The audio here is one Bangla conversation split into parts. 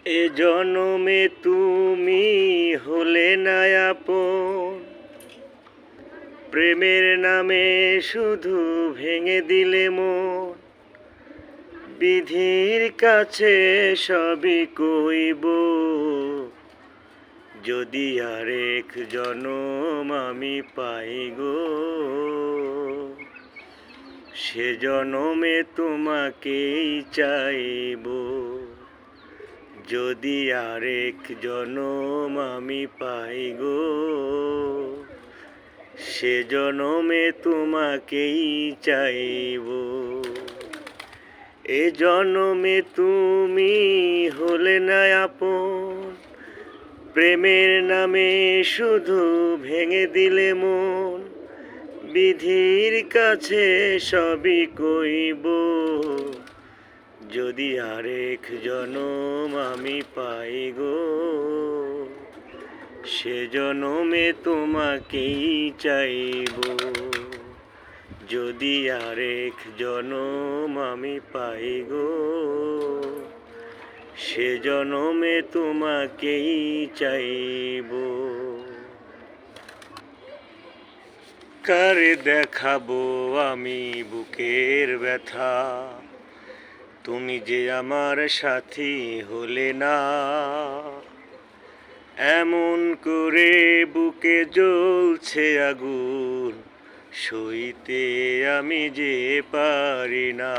এ জনমে তুমি হলে না আপন, প্রেমের নামে শুধু ভেঙে দিলে মন। বিধির কাছে সবই কইব, যদি আরেক জনম আমি পাই গো, সে জনমে তোমাকেই চাইব। যদি আরেক জনম আমি পাই গো, সে জনমে তোমাকেই চাইব। এ জনমে তুমি হলে না আপন, প্রেমের নামে শুধু ভেঙে দিলে মন। বিধির কাছে সবই কইব, যদি আরেক জনম আমি পাই গো, সে জনমে তোমাকেই চাইব। যদি আরেক জনম আমি পাই গো, সে জনমে তোমাকেই চাইব। কারে দেখাবো আমি বুকের ব্যথা, তুমি যে আমার সাথী হলে না। এমন করে বুকে জ্বলছে আগুন, সইতে আমি যে পারি না।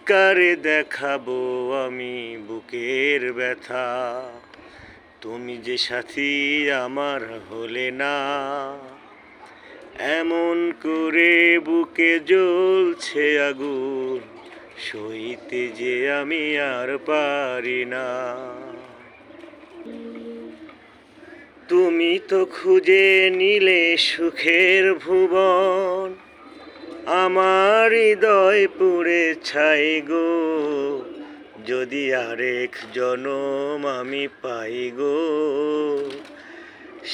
কারে দেখাবো আমি বুকের ব্যথা, তুমি যে সাথী আমার হলে না। এমন করে বুকে জ্বলছে আগুন, সইতে যে আমি আর পারি না। তুমি তো খুঁজে নিলে সুখের ভুবন, আমার হৃদয় পুড়ে ছাই গো। যদি আরেক জনম আমি পাই গো,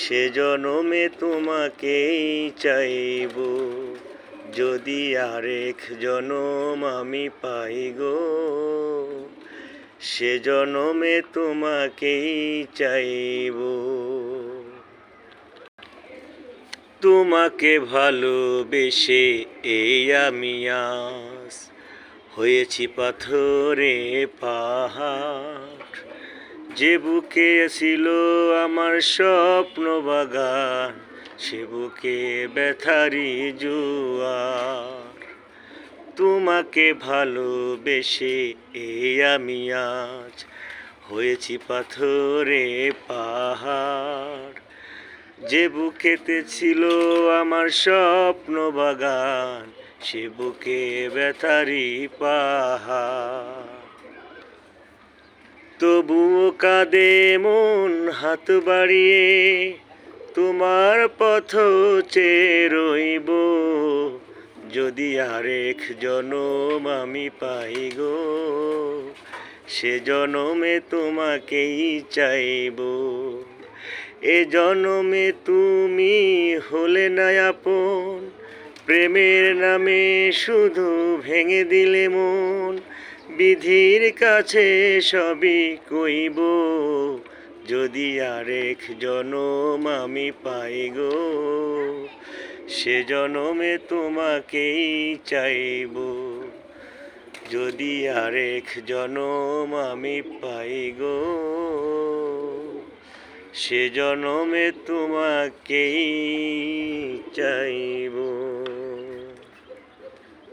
সে জনমে তোমাকেই চাইব। যদি আরেক জনম আমি পাই গো, সে জনমে তোমাকেই চাইব। তোমাকে ভালোবেসে এই আমি আজ হয়েছি পাথরে পাহাড়। যে বুকে ছিল আমার স্বপ্ন বাগান, সে বুকে ব্যথারি জোয়ার। তোমাকে ভালোবেসে এই আমি আজ হয়েছি পাথরে পাহাড়। যে বুকেতে ছিল আমার স্বপ্ন বাগান, সে বুকে ব্যথারি পাহাড়। তবুও কাঁদে মন হাত বাড়িয়ে, তোমার পথ চেয়ে রইব। যদি আরেক জনম আমি পাই গো, সে জনমে তোমাকেই চাইব। এ জনমে তুমি হলে না আপন, প্রেমের নামে শুধু ভেঙে দিলে মন। বিধির কাছে সবই কইব, যদি আরেক জনম আমি পাই গো, সে জনমে তোমাকেই চাইব। যদি আরেক জনম আমি পাই গো, সে জনমে তোমাকেই চাইব।